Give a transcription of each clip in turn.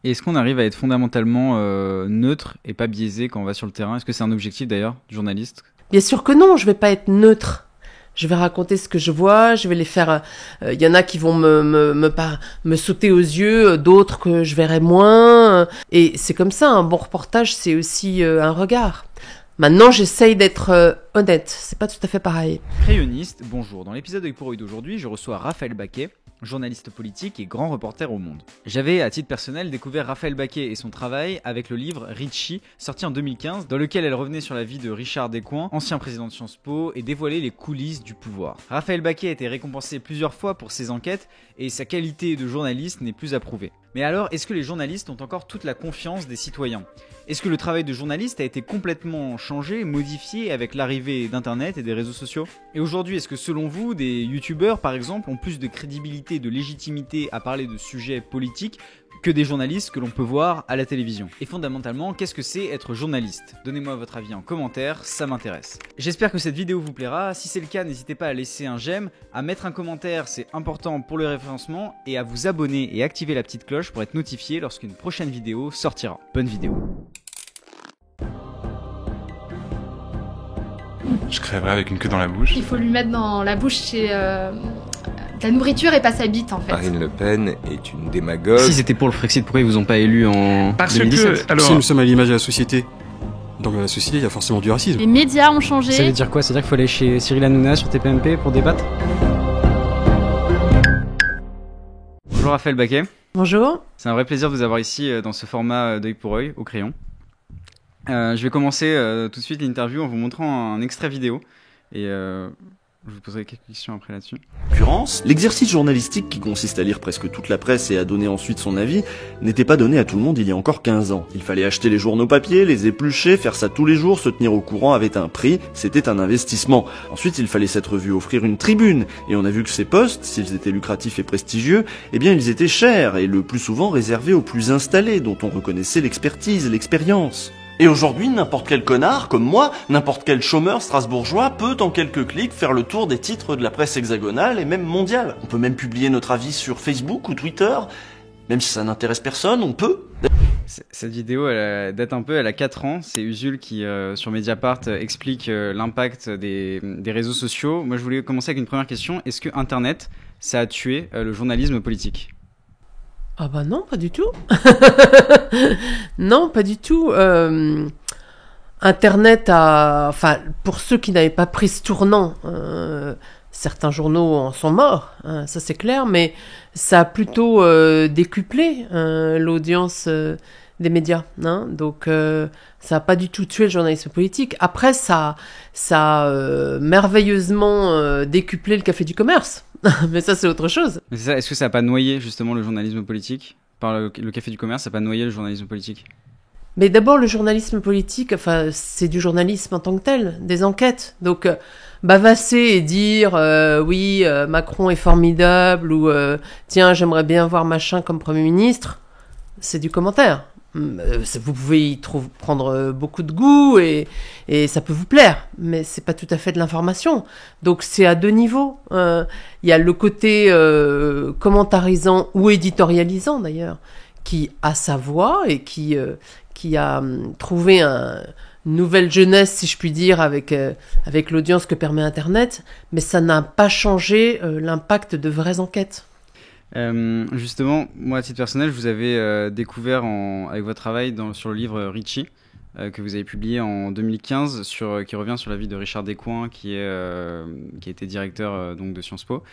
Et est-ce qu'on arrive à être fondamentalement neutre et pas biaisé quand on va sur le terrain? Est-ce que c'est un objectif d'ailleurs du journaliste? Bien sûr que non, je vais pas être neutre. Je vais raconter ce que je vois, je vais les faire... Il y en a qui vont me sauter aux yeux, d'autres que je verrai moins. Et c'est comme ça, un bon reportage, c'est aussi un regard. Maintenant, j'essaye d'être honnête, c'est pas tout à fait pareil. Crayonniste, bonjour. Dans l'épisode d'Œil pour Œil d'aujourd'hui, je reçois Raphaël Baquet, journaliste politique et grand reporter au Monde. J'avais, à titre personnel, découvert Raphaël Baquet et son travail avec le livre Ricci, sorti en 2015, dans lequel elle revenait sur la vie de Richard Descoings, ancien président de Sciences Po, et dévoilait les coulisses du pouvoir. Raphaël Baquet a été récompensé plusieurs fois pour ses enquêtes, et sa qualité de journaliste n'est plus à prouver. Mais alors, est-ce que les journalistes ont encore toute la confiance des citoyens ? Est-ce que le travail de journaliste a été complètement changé, modifié avec l'arrivée d'Internet et des réseaux sociaux ? Et aujourd'hui, est-ce que selon vous, des youtubeurs par exemple ont plus de crédibilité et de légitimité à parler de sujets politiques que des journalistes que l'on peut voir à la télévision ? Et fondamentalement, qu'est-ce que c'est être journaliste ? Donnez-moi votre avis en commentaire, ça m'intéresse. J'espère que cette vidéo vous plaira. Si c'est le cas, n'hésitez pas à laisser un j'aime, à mettre un commentaire, c'est important pour le référencement, et à vous abonner et activer la petite cloche pour être notifié lorsqu'une prochaine vidéo sortira. Bonne vidéo. Je crèverais avec une queue dans la bouche. Il faut lui mettre dans la bouche de la nourriture et pas sa bite en fait. Marine Le Pen est une démagogue. Si c'était pour le Frexit, pourquoi ils vous ont pas élu en Parce 2017 que, alors, Si nous sommes à l'image de la société, dans la société, il y a forcément du racisme. Les médias ont changé. Ça veut dire quoi? C'est-à-dire qu'il faut aller chez Cyril Hanouna sur TPMP pour débattre? Bonjour Raphaël Baquet. Bonjour. C'est un vrai plaisir de vous avoir ici dans ce format d'œil pour œil au crayon. Je vais commencer tout de suite l'interview en vous montrant un extrait vidéo et je vous poserai quelques questions après là-dessus. En l'occurrence, l'exercice journalistique qui consiste à lire presque toute la presse et à donner ensuite son avis n'était pas donné à tout le monde il y a encore 15 ans. Il fallait acheter les journaux papier, les éplucher, faire ça tous les jours, se tenir au courant avait un prix, c'était un investissement. Ensuite, il fallait s'être vu offrir une tribune, et on a vu que ces postes, s'ils étaient lucratifs et prestigieux, eh bien ils étaient chers et le plus souvent réservés aux plus installés, dont on reconnaissait l'expertise, l'expérience. Et aujourd'hui, n'importe quel connard, comme moi, n'importe quel chômeur strasbourgeois peut en quelques clics faire le tour des titres de la presse hexagonale et même mondiale. On peut même publier notre avis sur Facebook ou Twitter, même si ça n'intéresse personne, on peut. Cette vidéo date un peu, elle a 4 ans, c'est Usul qui sur Mediapart explique l'impact des réseaux sociaux. Moi je voulais commencer avec une première question, est-ce que Internet, ça a tué le journalisme politique ? Ah bah non, pas du tout. Non, pas du tout. Internet a... Enfin, pour ceux qui n'avaient pas pris ce tournant, certains journaux en sont morts, hein, ça c'est clair, mais ça a plutôt décuplé l'audience des médias. Hein, donc, ça n'a pas du tout tué le journalisme politique. Après, ça a merveilleusement décuplé le café du commerce. Mais ça, c'est autre chose. Mais c'est ça, est-ce que ça n'a pas noyé justement le journalisme politique ? Par le café du commerce, ça n'a pas noyé le journalisme politique ? Mais d'abord, le journalisme politique, enfin, c'est du journalisme en tant que tel, des enquêtes. Donc, bavasser et dire oui, Macron est formidable ou tiens, j'aimerais bien voir machin comme Premier ministre, c'est du commentaire. Vous pouvez y prendre beaucoup de goût et ça peut vous plaire, mais c'est pas tout à fait de l'information. Donc c'est à deux niveaux. Il y a le côté commentarisant ou éditorialisant d'ailleurs, qui a sa voix et qui a trouvé une nouvelle jeunesse, si je puis dire, avec l'audience que permet Internet, mais ça n'a pas changé l'impact de vraies enquêtes. Justement, moi à titre personnel, je vous avais découvert avec votre travail sur le livre Ricci que vous avez publié en 2015 qui revient sur la vie de Richard Descoings qui a été directeur donc de Sciences Po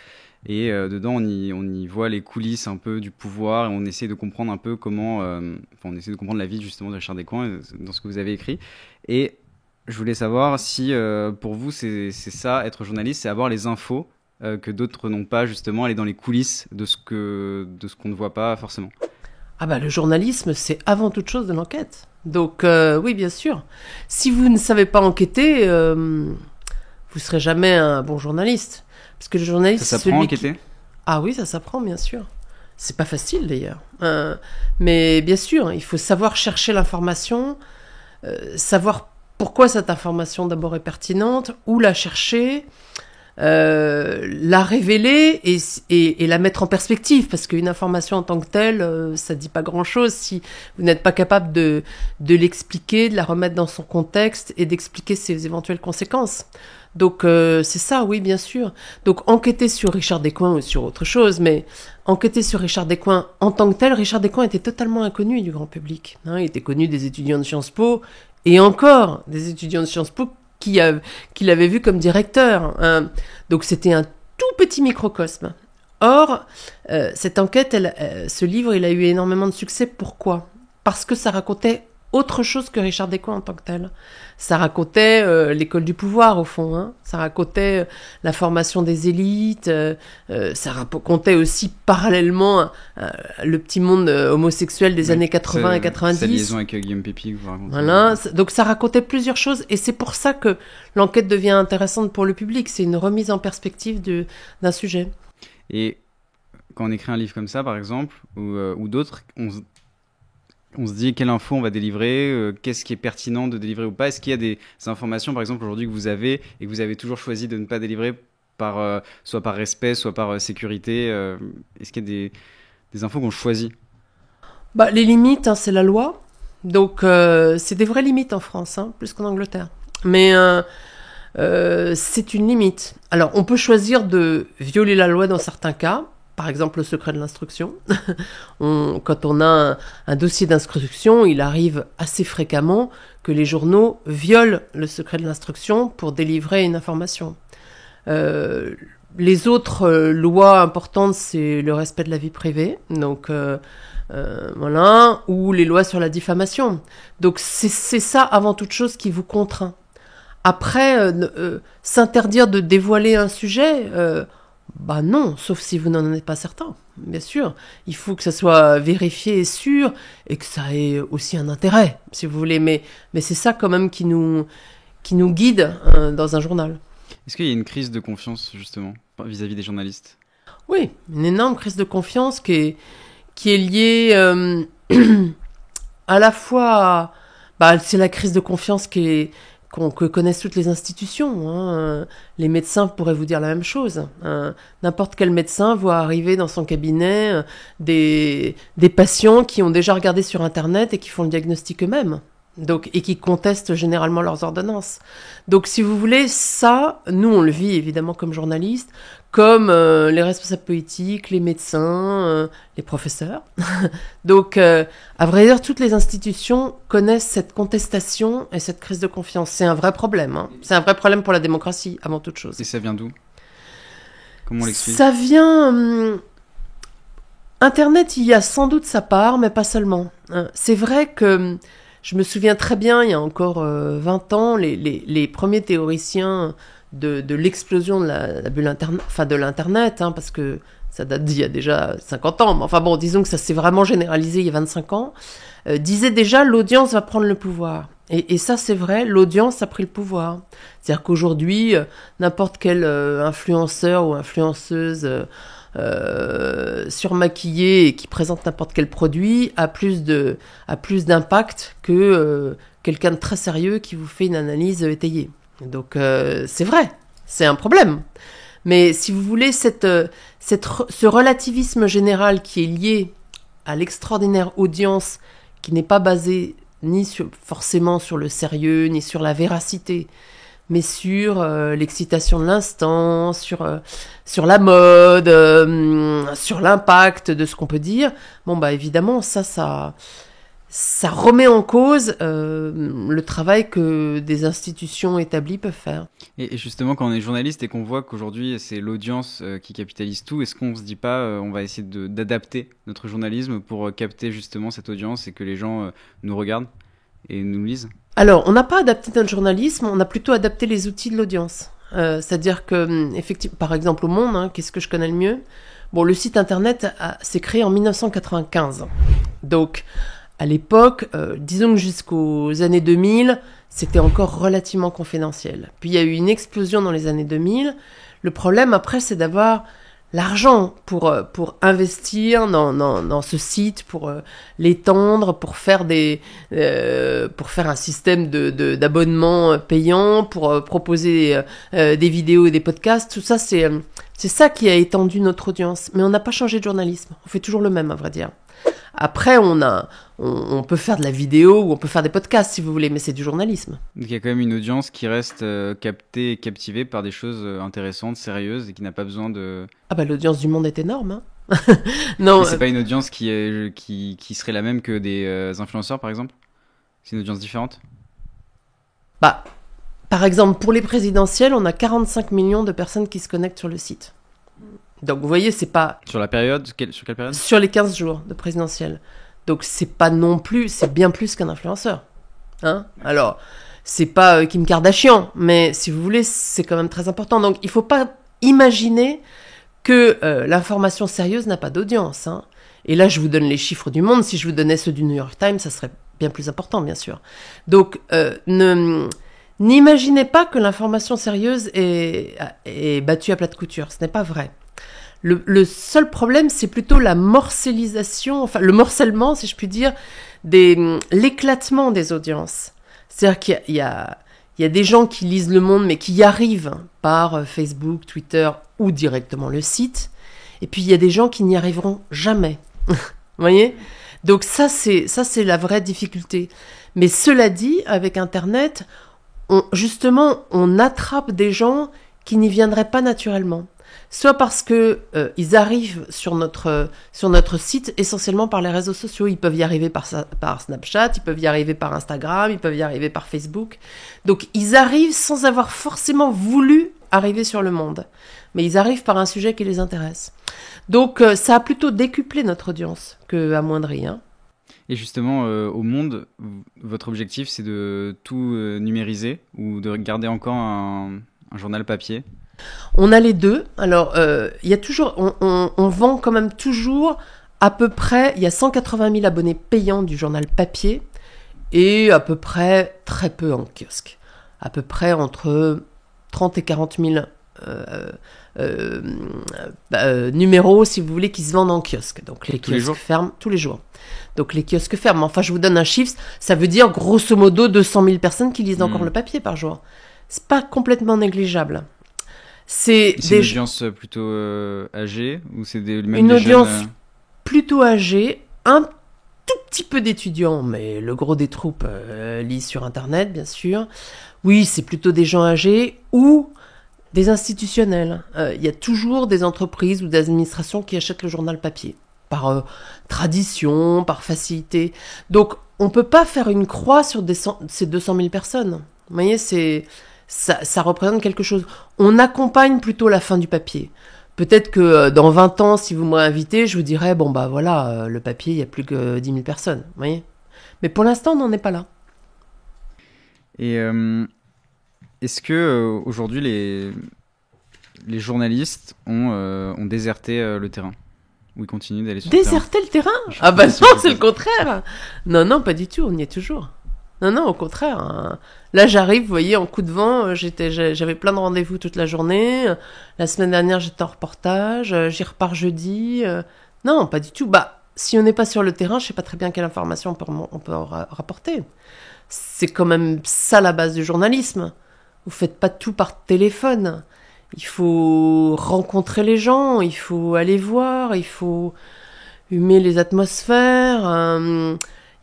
et dedans on y voit les coulisses un peu du pouvoir et on essaie de comprendre un peu on essaie de comprendre la vie justement de Richard Descoings dans ce que vous avez écrit et je voulais savoir si pour vous c'est ça, être journaliste, c'est avoir les infos que d'autres n'ont pas, justement, aller dans les coulisses de ce qu'on ne voit pas forcément. Ah bah le journalisme, c'est avant toute chose de l'enquête. Donc oui, bien sûr. Si vous ne savez pas enquêter, vous serez jamais un bon journaliste. Parce que le journaliste... Ça s'apprend à enquêter ? Ah oui, ça s'apprend, bien sûr. C'est pas facile, d'ailleurs. Mais bien sûr, il faut savoir chercher l'information, savoir pourquoi cette information, d'abord, est pertinente, où la chercher... la révéler et la mettre en perspective, parce qu'une information en tant que telle, ça dit pas grand-chose si vous n'êtes pas capable de l'expliquer, de la remettre dans son contexte et d'expliquer ses éventuelles conséquences. Donc c'est ça, oui, bien sûr. Donc enquêter sur Richard Descoings ou sur autre chose, mais enquêter sur Richard Descoings en tant que tel, Richard Descoings était totalement inconnu du grand public. Hein, il était connu des étudiants de Sciences Po, et encore des étudiants de Sciences Po qui l'avaient vu comme directeur. Hein. Donc c'était un tout petit microcosme. Or, cette enquête, ce livre, il a eu énormément de succès. Pourquoi ? Parce que ça racontait autre chose que Richard Descoings en tant que tel. Ça racontait l'école du pouvoir, au fond. Hein. Ça racontait la formation des élites. Ça racontait aussi parallèlement le petit monde homosexuel des années 80 et 90. Sa liaison avec Guillaume Pépi, vous racontez. Voilà. Donc ça racontait plusieurs choses. Et c'est pour ça que l'enquête devient intéressante pour le public. C'est une remise en perspective d'un sujet. Et quand on écrit un livre comme ça, par exemple, ou d'autres, on se dit quelle info on va délivrer, qu'est-ce qui est pertinent de délivrer ou pas. Est-ce qu'il y a des informations, par exemple, aujourd'hui que vous avez et que vous avez toujours choisi de ne pas délivrer soit par respect, soit par sécurité Est-ce qu'il y a des infos qu'on choisit ? Les limites, hein, c'est la loi. Donc, c'est des vraies limites en France, hein, plus qu'en Angleterre. Mais c'est une limite. Alors, on peut choisir de violer la loi dans certains cas. Par exemple, le secret de l'instruction. Quand on a un dossier d'instruction, il arrive assez fréquemment que les journaux violent le secret de l'instruction pour délivrer une information. Les autres lois importantes, c'est le respect de la vie privée, donc voilà, ou les lois sur la diffamation. Donc c'est ça avant toute chose qui vous contraint. Après, s'interdire de dévoiler un sujet. Non, sauf si vous n'en êtes pas certain, bien sûr. Il faut que ça soit vérifié et sûr, et que ça ait aussi un intérêt, si vous voulez. Mais c'est ça quand même qui nous guide dans un journal. Est-ce qu'il y a une crise de confiance, justement, vis-à-vis des journalistes ? Oui, une énorme crise de confiance qui est liée à la fois... c'est la crise de confiance que connaissent toutes les institutions. Hein. Les médecins pourraient vous dire la même chose. N'importe quel médecin voit arriver dans son cabinet des patients qui ont déjà regardé sur Internet et qui font le diagnostic eux-mêmes. Donc, et qui contestent généralement leurs ordonnances. Donc, si vous voulez, ça, nous, on le vit évidemment comme journalistes, comme les responsables politiques, les médecins, les professeurs. Donc, à vrai dire, toutes les institutions connaissent cette contestation et cette crise de confiance. C'est un vrai problème. Hein. C'est un vrai problème pour la démocratie, avant toute chose. Et ça vient d'où ? Comment on l'explique ? Ça vient... Internet, il y a sans doute sa part, mais pas seulement. C'est vrai que... Je me souviens très bien, il y a encore 20 ans, les premiers théoriciens de l'explosion de la bulle Internet, enfin de l'Internet, hein, parce que ça date d'il y a déjà 50 ans, mais enfin bon, disons que ça s'est vraiment généralisé il y a 25 ans, disaient déjà l'audience va prendre le pouvoir. Et ça, c'est vrai, l'audience a pris le pouvoir. C'est-à-dire qu'aujourd'hui, n'importe quel influenceur ou influenceuse surmaquillé et qui présente n'importe quel produit a plus d'impact que quelqu'un de très sérieux qui vous fait une analyse étayée. Donc c'est vrai, c'est un problème. Mais si vous voulez, ce relativisme général qui est lié à l'extraordinaire audience, qui n'est pas basé forcément sur le sérieux, ni sur la véracité, mais sur l'excitation de l'instant, sur la mode, sur l'impact de ce qu'on peut dire. Évidemment, ça remet en cause le travail que des institutions établies peuvent faire. Et justement, quand on est journaliste et qu'on voit qu'aujourd'hui, c'est l'audience qui capitalise tout, est-ce qu'on se dit pas, on va essayer d'adapter notre journalisme pour capter justement cette audience et que les gens nous regardent et nous lisent ? Alors, on n'a pas adapté notre journalisme, on a plutôt adapté les outils de l'audience. C'est-à-dire que, effectivement, par exemple, au Monde, hein, qu'est-ce que je connais le mieux ? Le site Internet s'est créé en 1995. Donc, à l'époque, disons que jusqu'aux années 2000, c'était encore relativement confidentiel. Puis, il y a eu une explosion dans les années 2000. Le problème, après, c'est d'avoir l'argent pour investir dans ce site, pour l'étendre, pour faire un système d'abonnement payant, pour proposer des vidéos et des podcasts. Tout ça, c'est ça qui a étendu notre audience. Mais on n'a pas changé de journalisme. On fait toujours le même, à vrai dire. Après, on peut faire de la vidéo ou on peut faire des podcasts si vous voulez, mais c'est du journalisme. Donc il y a quand même une audience qui reste captée et captivée par des choses intéressantes, sérieuses et qui n'a pas besoin de... Ah bah l'audience du Monde est énorme. Hein. Non, mais c'est pas une audience qui serait la même que des influenceurs par exemple ? C'est une audience différente ? Bah, par exemple, pour les présidentielles, on a 45 millions de personnes qui se connectent sur le site. Donc vous voyez, c'est pas... Sur la période ? Sur quelle période ? Sur les 15 jours de présidentielle. Donc c'est pas non plus... C'est bien plus qu'un influenceur. Hein ? Alors, c'est pas Kim Kardashian, mais si vous voulez, c'est quand même très important. Donc il faut pas imaginer que l'information sérieuse n'a pas d'audience. Hein. Et là, je vous donne les chiffres du Monde. Si je vous donnais ceux du New York Times, ça serait bien plus important, bien sûr. Donc, n'imaginez pas que l'information sérieuse est battue à plat de couture. Ce n'est pas vrai. Le seul problème, c'est plutôt la morcellisation, enfin le morcellement, si je puis dire, l'éclatement des audiences. C'est-à-dire qu'il y a des gens qui lisent Le Monde, mais qui y arrivent par Facebook, Twitter ou directement le site. Et puis il y a des gens qui n'y arriveront jamais. Vous voyez ? Donc ça c'est la vraie difficulté. Mais cela dit, avec Internet, on attrape des gens qui n'y viendraient pas naturellement. Soit parce que ils arrivent sur notre site essentiellement par les réseaux sociaux. Ils peuvent y arriver par Snapchat, ils peuvent y arriver par Instagram, ils peuvent y arriver par Facebook. Donc ils arrivent sans avoir forcément voulu arriver sur Le Monde. Mais ils arrivent par un sujet qui les intéresse. Donc ça a plutôt décuplé notre audience qu'amoindri. Hein. Et justement, au Monde, votre objectif, c'est de tout numériser ou de garder encore un journal papier ? On a les deux. Alors, il y a toujours, on vend quand même toujours à peu près, il y a 180 000 abonnés payants du journal papier et à peu près très peu en kiosque. À peu près entre 30 et 40 000 numéros, si vous voulez, qui se vendent en kiosque. Donc les kiosques ferment tous les jours. Donc les kiosques ferment. Enfin, je vous donne un chiffre, ça veut dire grosso modo 200 000 personnes qui lisent encore le papier par jour. C'est pas complètement négligeable. C'est une audience plutôt âgée ou c'est une audience plutôt âgée, un tout petit peu d'étudiants, mais le gros des troupes lisent sur Internet, bien sûr. Oui, c'est plutôt des gens âgés ou des institutionnels. Il y a toujours des entreprises ou des administrations qui achètent le journal papier, par tradition, par facilité. Donc, on peut pas faire une croix sur ces 200 000 personnes. Vous voyez, ça représente quelque chose. On accompagne plutôt la fin du papier. Peut-être que dans 20 ans, si vous m'avez invité, je vous dirais, bon bah voilà, le papier, il n'y a plus que 10 000 personnes. Vous voyez ? Mais pour l'instant, on n'en est pas là. Et est-ce que aujourd'hui, les journalistes ont déserté le terrain ? Ou ils continuent d'aller sur le terrain ? Déserter le terrain ? Ah bah non, c'est le contraire. Non, pas du tout, on y est toujours. Non, au contraire. Hein. Là, j'arrive, vous voyez, en coup de vent, j'avais plein de rendez-vous toute la journée. La semaine dernière, j'étais en reportage. J'y repars jeudi. Non, pas du tout. Bah, si on n'est pas sur le terrain, je sais pas très bien quelle information on peut rapporter. C'est quand même ça la base du journalisme. Vous faites pas tout par téléphone. Il faut rencontrer les gens, il faut aller voir, il faut humer les atmosphères.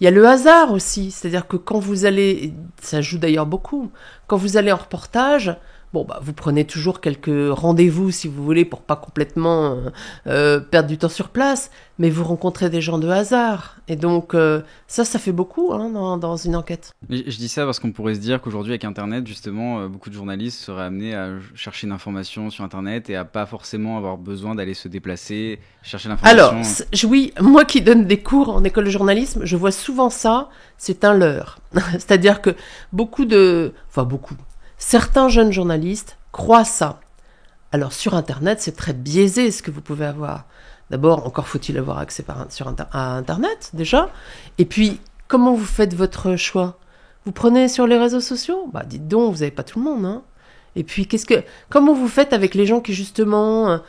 Il y a le hasard aussi, c'est-à-dire que quand vous allez, ça joue d'ailleurs beaucoup, quand vous allez en reportage, bon bah vous prenez toujours quelques rendez-vous si vous voulez pour pas complètement perdre du temps sur place, mais vous rencontrez des gens de hasard et donc ça fait beaucoup hein, dans une enquête. Je dis ça parce qu'on pourrait se dire qu'aujourd'hui avec Internet justement beaucoup de journalistes seraient amenés à chercher une information sur Internet et à pas forcément avoir besoin d'aller se déplacer, chercher l'information. Alors oui, moi qui donne des cours en école de journalisme, je vois souvent ça, c'est un leurre. C'est-à-dire que certains jeunes journalistes croient ça. Alors sur Internet, c'est très biaisé ce que vous pouvez avoir. D'abord, encore faut-il avoir accès à Internet déjà. Et puis, comment vous faites votre choix ? Vous prenez sur les réseaux sociaux ? Bah dites donc, vous n'avez pas tout le monde. Hein. Et puis, comment vous faites avec les gens qui justement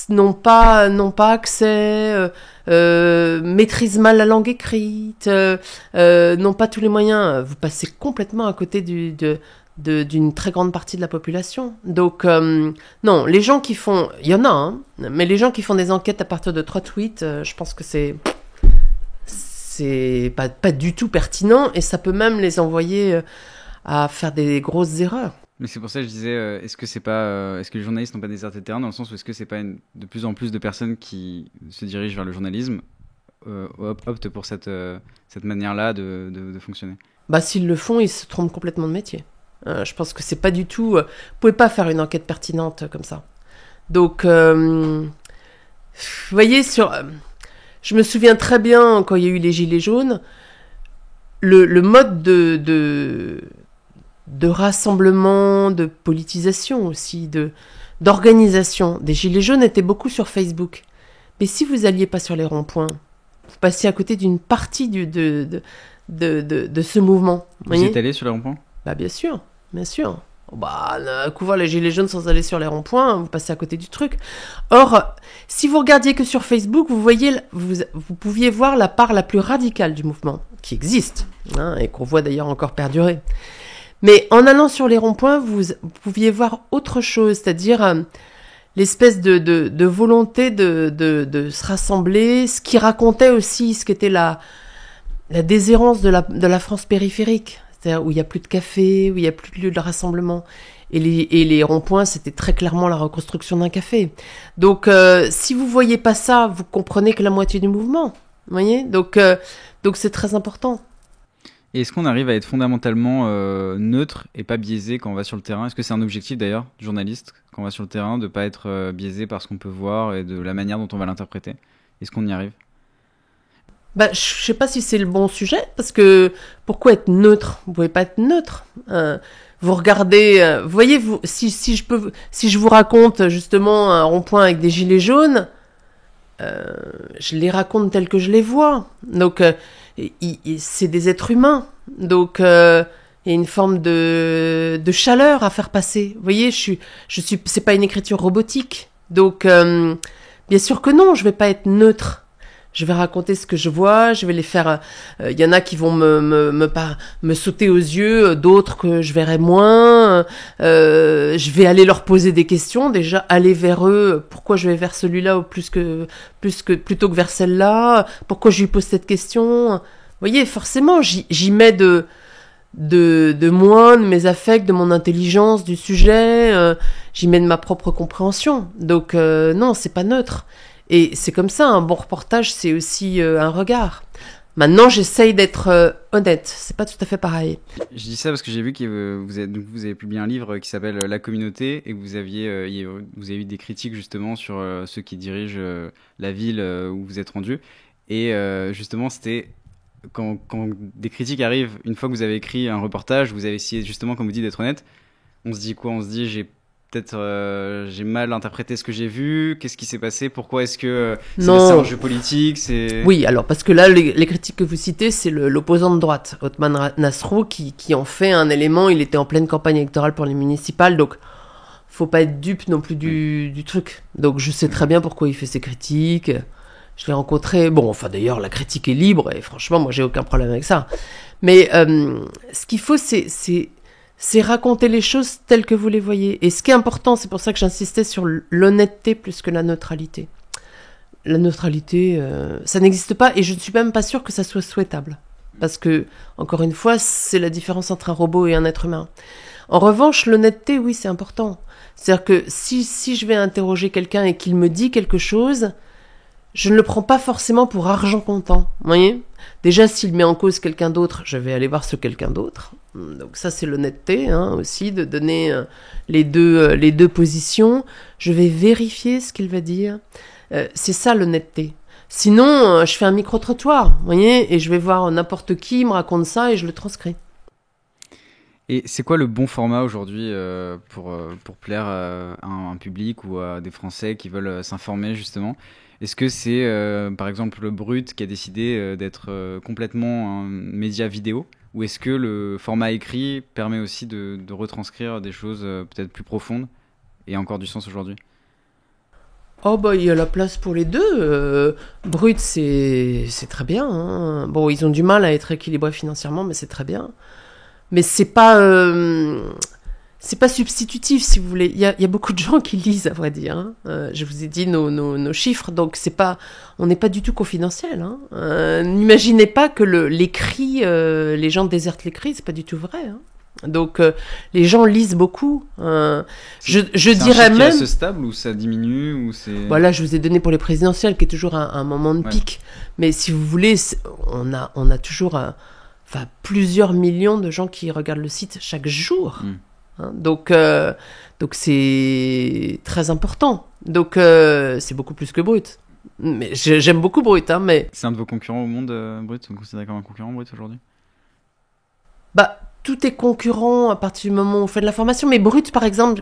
n'ont pas accès, maîtrisent mal la langue écrite, n'ont pas tous les moyens. Vous passez complètement à côté d'une très grande partie de la population. Donc, non, les gens qui font... Il y en a, hein, mais les gens qui font des enquêtes à partir de 3 tweets, je pense que c'est pas du tout pertinent, et ça peut même les envoyer à faire des grosses erreurs. Mais c'est pour ça que je disais, est-ce que les journalistes n'ont pas déserté le terrain, dans le sens où est-ce que c'est pas de plus en plus de personnes qui se dirigent vers le journalisme optent pour cette manière-là de fonctionner? Bah, s'ils le font, ils se trompent complètement de métier. Je pense que c'est pas du tout... vous pouvez pas faire une enquête pertinente comme ça. Donc, vous voyez, je me souviens très bien, quand il y a eu les Gilets jaunes, le mode de rassemblement, de politisation aussi, d'organisation des Gilets jaunes était beaucoup sur Facebook. Mais si vous alliez pas sur les ronds-points, vous passiez à côté d'une partie de ce mouvement. Vous êtes allé sur les ronds-points? Bah bien sûr, bien sûr. Bah, couvrir les Gilets jaunes sans aller sur les ronds-points, vous passez à côté du truc. Or, si vous regardiez que sur Facebook, vous pouviez voir la part la plus radicale du mouvement, qui existe, hein, et qu'on voit d'ailleurs encore perdurer. Mais en allant sur les ronds-points, vous pouviez voir autre chose, c'est-à-dire l'espèce de volonté de se rassembler, ce qui racontait aussi ce qu'était la déshérence de la France périphérique. C'est-à-dire où il n'y a plus de café, où il n'y a plus de lieu de rassemblement. Et les ronds-points, c'était très clairement la reconstruction d'un café. Donc, si vous voyez pas ça, vous comprenez que la moitié du mouvement. Vous voyez ? Donc c'est très important. Et est-ce qu'on arrive à être fondamentalement neutre et pas biaisé quand on va sur le terrain? Est-ce que c'est un objectif d'ailleurs du journaliste, quand on va sur le terrain, de ne pas être biaisé par ce qu'on peut voir et de la manière dont on va l'interpréter? Est-ce qu'on y arrive? Bah, je sais pas si c'est le bon sujet, parce que pourquoi être neutre? Vous pouvez pas être neutre. Vous regardez, vous voyez, si je vous raconte justement un rond-point avec des gilets jaunes, je les raconte tels que je les vois. Donc, c'est des êtres humains. Donc, il y a une forme de chaleur à faire passer. Vous voyez, c'est pas une écriture robotique. Donc, bien sûr que non, je vais pas être neutre. Je vais raconter ce que je vois, je vais les faire... y en a qui vont me sauter aux yeux, d'autres que je verrai moins. Je vais aller leur poser des questions, déjà aller vers eux. Pourquoi je vais vers celui-là plutôt que vers celle-là? Pourquoi je lui pose cette question? Vous voyez, forcément, j'y mets de moi, de mes affects, de mon intelligence, du sujet. J'y mets de ma propre compréhension. Donc non, c'est pas neutre. Et c'est comme ça, un bon reportage, c'est aussi un regard. Maintenant, j'essaye d'être honnête. C'est pas tout à fait pareil. Je dis ça parce que j'ai vu que vous avez publié un livre qui s'appelle La communauté, et que vous avez eu des critiques justement sur ceux qui dirigent la ville où vous êtes rendu. Et justement, c'était quand des critiques arrivent, une fois que vous avez écrit un reportage, vous avez essayé justement, comme vous dites, d'être honnête. On se dit quoi? On se dit, j'ai mal interprété ce que j'ai vu. Qu'est-ce qui s'est passé? Pourquoi est-ce que c'est un jeu politique? Oui, alors parce que là, les critiques que vous citez, c'est l'opposant de droite, Othman Nasrou, qui en fait un élément. Il était en pleine campagne électorale pour les municipales, donc faut pas être dupe non plus du truc. Donc je sais très bien pourquoi il fait ses critiques. Je l'ai rencontré. Bon, enfin d'ailleurs, la critique est libre et franchement, moi j'ai aucun problème avec ça. Mais ce qu'il faut, c'est raconter les choses telles que vous les voyez. Et ce qui est important, c'est pour ça que j'insistais sur l'honnêteté plus que la neutralité. La neutralité, ça n'existe pas, et je ne suis même pas sûre que ça soit souhaitable. Parce que, encore une fois, c'est la différence entre un robot et un être humain. En revanche, l'honnêteté, oui, c'est important. C'est-à-dire que si je vais interroger quelqu'un et qu'il me dit quelque chose, je ne le prends pas forcément pour argent comptant. Vous voyez ? Déjà, s'il met en cause quelqu'un d'autre, je vais aller voir ce quelqu'un d'autre. Donc ça, c'est l'honnêteté, hein, aussi, de donner les deux positions. Je vais vérifier ce qu'il va dire. C'est ça, l'honnêteté. Sinon, je fais un micro-trottoir, vous voyez, et je vais voir n'importe qui me raconte ça et je le transcris. Et c'est quoi le bon format aujourd'hui pour plaire à un public ou à des Français qui veulent s'informer, justement? Est-ce que c'est, par exemple, le Brut qui a décidé d'être complètement un média vidéo? Ou est-ce que le format écrit permet aussi de retranscrire des choses peut-être plus profondes et encore du sens aujourd'hui? Oh bah il y a la place pour les deux. Brut c'est très bien. Hein. Bon ils ont du mal à être équilibrés financièrement, mais c'est très bien. Mais c'est pas substitutif si vous voulez. Il y a beaucoup de gens qui lisent à vrai dire. Hein. Je vous ai dit nos chiffres, donc on n'est pas du tout confidentiel. Hein. N'imaginez pas que l'écrit, les gens désertent l'écrit, c'est pas du tout vrai. Hein. Donc les gens lisent beaucoup. Je dirais même. C'est stable ou ça diminue ou c'est. Voilà, je vous ai donné pour les présidentielles, qui est toujours un moment de pic. Mais si vous voulez, on a toujours plusieurs millions de gens qui regardent le site chaque jour. Hein, donc c'est très important. Donc c'est beaucoup plus que Brut. Mais j'aime beaucoup Brut, hein, mais. C'est un de vos concurrents au monde, Brut. Vous le considérez comme un concurrent Brut aujourd'hui ? Bah. Tout est concurrent à partir du moment où on fait de l'information. Mais Brut, par exemple,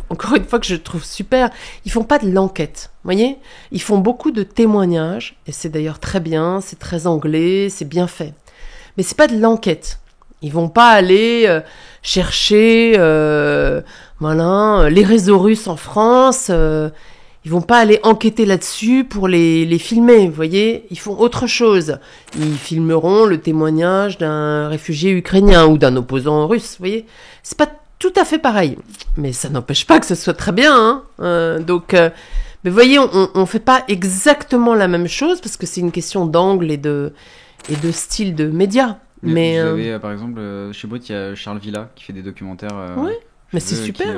encore une fois que je trouve super, ils font pas de l'enquête, vous voyez ? Ils font beaucoup de témoignages, et c'est d'ailleurs très bien, c'est très anglais, c'est bien fait. Mais c'est pas de l'enquête. Ils vont pas aller chercher les réseaux russes en France. Ils vont pas aller enquêter là-dessus pour les filmer, vous voyez ? Ils font autre chose. Ils filmeront le témoignage d'un réfugié ukrainien ou d'un opposant russe, vous voyez ? C'est pas tout à fait pareil. Mais ça n'empêche pas que ce soit très bien, hein. Mais vous voyez, on fait pas exactement la même chose parce que c'est une question d'angle et de style de média. Mais vous avez, par exemple, chez Brut, il y a Charles Villa qui fait des documentaires. Oui. Mais c'est super.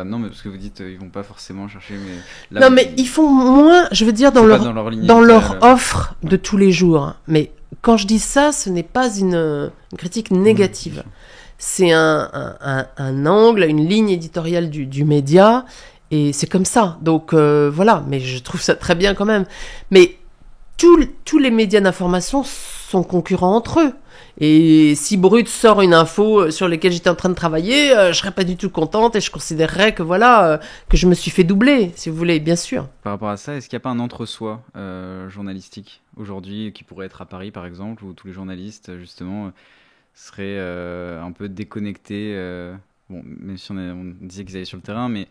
Non, mais parce que vous dites, ils vont pas forcément chercher. Mais là, mais ils font moins, je veux dire, dans leur offre de tous les jours. Mais quand je dis ça, ce n'est pas une critique négative. C'est un angle, une ligne éditoriale du média, et c'est comme ça. Donc voilà, mais je trouve ça très bien quand même. Mais tous les médias d'information sont concurrents entre eux. Et si Brut sort une info sur laquelle j'étais en train de travailler, je serais pas du tout contente et je considérerais que que je me suis fait doubler, si vous voulez, bien sûr. Par rapport à ça, est-ce qu'il n'y a pas un entre-soi journalistique aujourd'hui qui pourrait être à Paris, par exemple, où tous les journalistes, justement, seraient un peu déconnectés même si on disait qu'ils allaient sur le terrain, mais...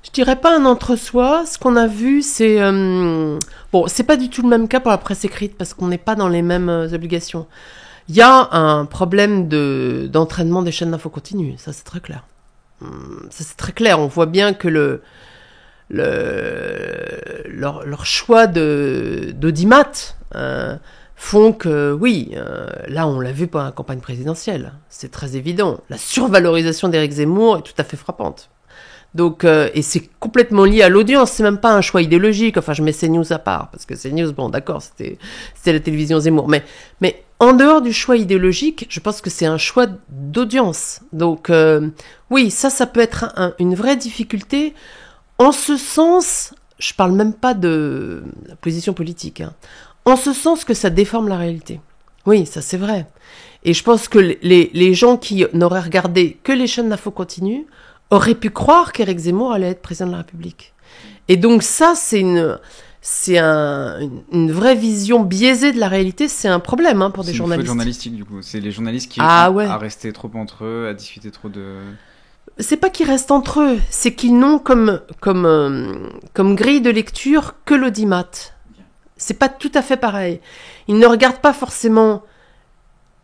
Je dirais pas un entre-soi. Ce qu'on a vu, c'est... c'est pas du tout le même cas pour la presse écrite, parce qu'on n'est pas dans les mêmes obligations. Il y a un problème d'entraînement des chaînes d'info continue, ça c'est très clair. Ça c'est très clair, on voit bien que leur choix d'audimat font que, oui, là on l'a vu pendant la campagne présidentielle, c'est très évident. La survalorisation d'Éric Zemmour est tout à fait frappante. Donc, et c'est complètement lié à l'audience, c'est même pas un choix idéologique. Enfin, je mets CNews à part, parce que CNews, bon, d'accord, c'était la télévision Zemmour. Mais en dehors du choix idéologique, je pense que c'est un choix d'audience. Donc, oui, ça peut être une vraie difficulté. En ce sens, je parle même pas de la position politique, hein. En ce sens que ça déforme la réalité. Oui, ça c'est vrai. Et je pense que les gens qui n'auraient regardé que les chaînes d'info continue aurait pu croire qu'Éric Zemmour allait être président de la République. Et donc ça, c'est une vraie vision biaisée de la réalité, c'est un problème pour des journalistes. C'est une faute journalistique, du coup. C'est les journalistes qui à rester trop entre eux, à discuter trop de... C'est pas qu'ils restent entre eux, c'est qu'ils n'ont comme grille de lecture que l'audimat. C'est pas tout à fait pareil. Ils ne regardent pas forcément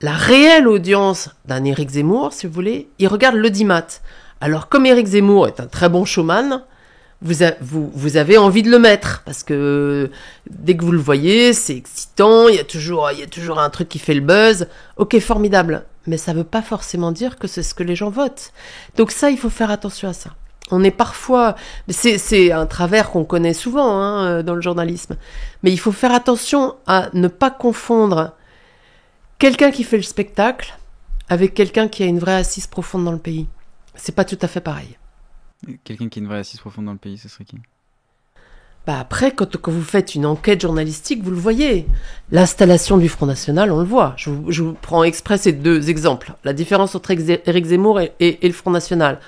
la réelle audience d'un Éric Zemmour, si vous voulez. Ils regardent l'audimat. Alors, comme Éric Zemmour est un très bon showman, vous avez envie de le mettre, parce que dès que vous le voyez, c'est excitant, il y a toujours un truc qui fait le buzz. Ok, formidable. Mais ça veut pas forcément dire que c'est ce que les gens votent. Donc ça, il faut faire attention à ça. On est parfois... C'est un travers qu'on connaît souvent dans le journalisme. Mais il faut faire attention à ne pas confondre quelqu'un qui fait le spectacle avec quelqu'un qui a une vraie assise profonde dans le pays. C'est pas tout à fait pareil. Quelqu'un qui a une vraie assise profonde dans le pays, ce serait qui ? Après, quand vous faites une enquête journalistique, vous le voyez. L'installation du Front National, on le voit. Je vous prends exprès ces deux exemples. La différence entre Éric Zemmour et le Front National.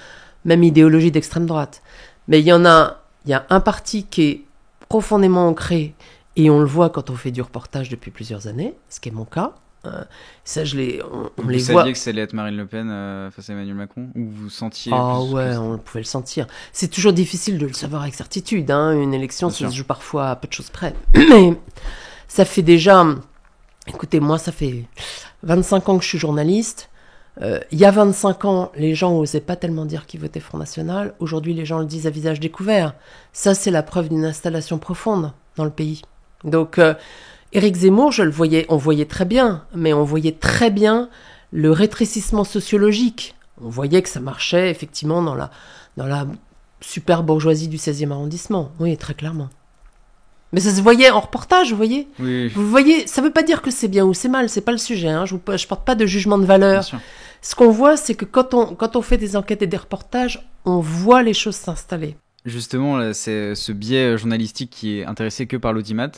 Même idéologie d'extrême droite. Mais il y a un parti qui est profondément ancré, et on le voit quand on fait du reportage depuis plusieurs années, ce qui est mon cas. Ça, on Vous les saviez voit. que ça allait être Marine Le Pen face à Emmanuel Macron, ou vous sentiez Ah plus ouais, que ça on pouvait le sentir. C'est toujours difficile de le savoir avec certitude. Hein. Une élection, Bien ça sûr. se joue parfois à peu de choses près. Mais ça fait déjà... Écoutez, moi, ça fait 25 ans que je suis journaliste. Il y a 25 ans, les gens n'osaient pas tellement dire qu'ils votaient Front National. Aujourd'hui, les gens le disent à visage découvert. Ça, c'est la preuve d'une installation profonde dans le pays. Donc, Éric Zemmour, on voyait très bien, mais on voyait très bien le rétrécissement sociologique. On voyait que ça marchait effectivement dans la super bourgeoisie du 16e arrondissement. Oui, très clairement. Mais ça se voyait en reportage, vous voyez. Oui, Vous voyez, ça veut pas dire que c'est bien ou c'est mal, c'est pas le sujet. Hein. Je porte pas de jugement de valeur. bien sûr. Ce qu'on voit, c'est que quand on fait des enquêtes et des reportages, on voit les choses s'installer. Justement, là, c'est ce biais journalistique qui est intéressé que par l'audimat.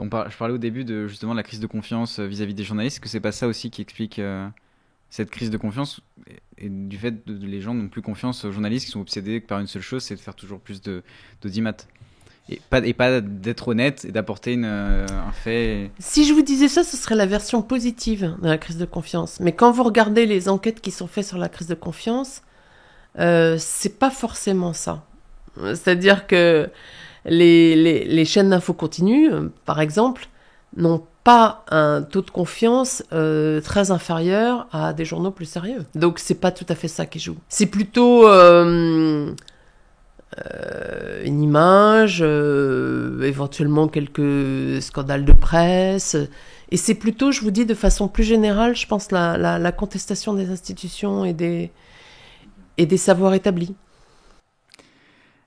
Je parlais au début de justement de la crise de confiance vis-à-vis des journalistes. Est-ce que c'est pas ça aussi qui explique cette crise de confiance et du fait que les gens n'ont plus confiance aux journalistes qui sont obsédés par une seule chose, c'est de faire toujours plus d'audimat et pas d'être honnête et d'apporter un fait. Si je vous disais ça, ce serait la version positive de la crise de confiance. Mais quand vous regardez les enquêtes qui sont faites sur la crise de confiance, c'est pas forcément ça. C'est-à-dire que les chaînes d'infos continues, par exemple, n'ont pas un taux de confiance très inférieur à des journaux plus sérieux. Donc c'est pas tout à fait ça qui joue. C'est plutôt une image, éventuellement quelques scandales de presse. Et c'est plutôt, je vous dis de façon plus générale, je pense, la contestation des institutions et des savoirs établis.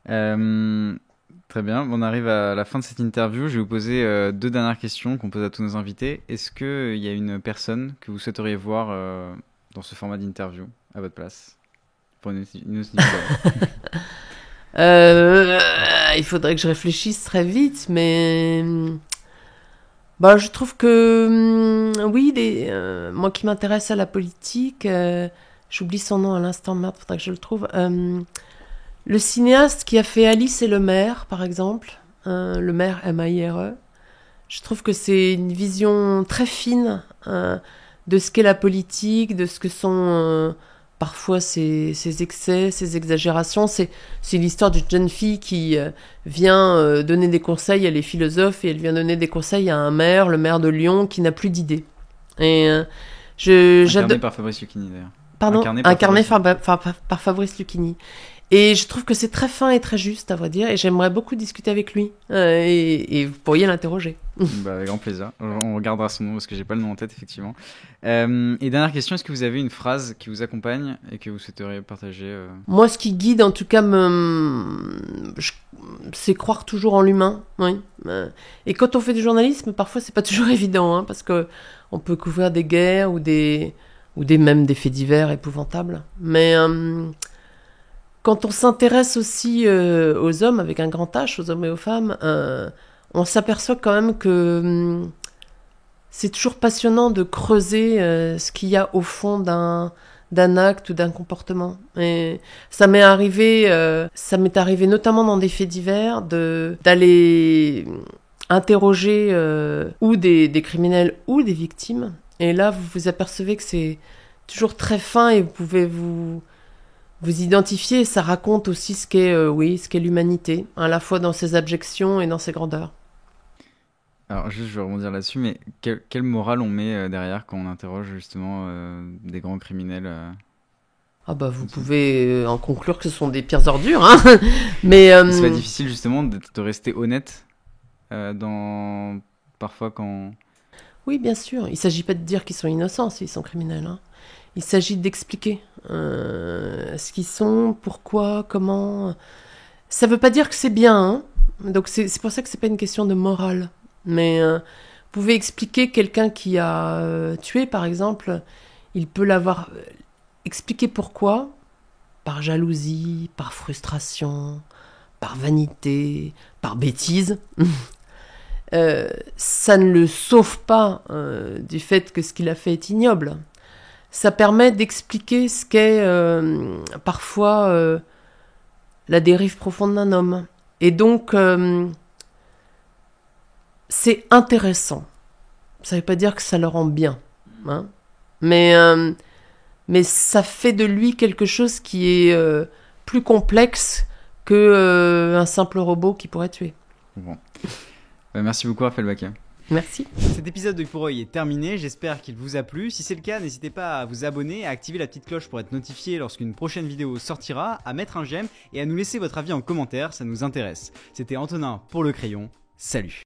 Très bien, on arrive à la fin de cette interview. Je vais vous poser 2 dernières questions qu'on pose à tous nos invités. Est-ce qu'il y a une personne que vous souhaiteriez voir dans ce format d'interview à votre place pour une autre épisode? Il faudrait que je réfléchisse très vite, mais je trouve que oui, moi qui m'intéresse à la politique, j'oublie son nom à l'instant, merde, faudrait que je le trouve. Le cinéaste qui a fait Alice et le maire, par exemple, le maire M-A-I-R-E, je trouve que c'est une vision très fine de ce qu'est la politique, de ce que sont parfois ses excès, ses exagérations. C'est l'histoire d'une jeune fille qui vient donner des conseils à les philosophes et elle vient donner des conseils à un maire, le maire de Lyon, qui n'a plus d'idées. Et Incarné par Fabrice Lucchini, d'ailleurs. Pardon, Incarné par Fabrice Lucchini. Et je trouve que c'est très fin et très juste, à vrai dire, et j'aimerais beaucoup discuter avec lui. Et vous pourriez l'interroger. Avec grand plaisir. On regardera son nom parce que j'ai pas le nom en tête, effectivement. Et dernière question, est-ce que vous avez une phrase qui vous accompagne et que vous souhaiteriez partager Moi, ce qui guide, en tout cas, c'est croire toujours en l'humain. Oui. Et quand on fait du journalisme, parfois, c'est pas toujours évident, hein, parce que on peut couvrir des guerres ou même des faits divers épouvantables. Mais quand on s'intéresse aussi aux hommes, avec un grand H, aux hommes et aux femmes, on s'aperçoit quand même que c'est toujours passionnant de creuser ce qu'il y a au fond d'un acte ou d'un comportement. Et ça m'est arrivé notamment dans des faits divers d'aller interroger ou des criminels ou des victimes. Et là, vous vous apercevez que c'est toujours très fin et vous pouvez vous identifiez, ça raconte aussi ce qu'est l'humanité, à la fois dans ses abjections et dans ses grandeurs. Alors juste, je vais rebondir là-dessus, mais quelle morale on met derrière quand on interroge justement des grands criminels Vous pouvez en conclure que ce sont des pires ordures, hein. Mais c'est pas difficile justement de rester honnête parfois quand... Oui, bien sûr. Il ne s'agit pas de dire qu'ils sont innocents s'ils sont criminels, hein. Il s'agit d'expliquer ce qu'ils sont, pourquoi, comment. Ça ne veut pas dire que c'est bien, hein. Donc c'est pour ça que ce n'est pas une question de morale. Mais vous pouvez expliquer quelqu'un qui a tué, par exemple, il peut l'avoir expliqué pourquoi, par jalousie, par frustration, par vanité, par bêtise. Ça ne le sauve pas du fait que ce qu'il a fait est ignoble. Ça permet d'expliquer ce qu'est parfois la dérive profonde d'un homme. Et donc, c'est intéressant. Ça ne veut pas dire que ça le rend bien. hein. Mais ça fait de lui quelque chose qui est plus complexe que un simple robot qui pourrait tuer. Bon. Merci beaucoup Raphaël Baquet. Merci. Cet épisode de Pour Œil est terminé, j'espère qu'il vous a plu. Si c'est le cas, n'hésitez pas à vous abonner, à activer la petite cloche pour être notifié lorsqu'une prochaine vidéo sortira, à mettre un j'aime et à nous laisser votre avis en commentaire, ça nous intéresse. C'était Antonin pour Le Crayon, salut.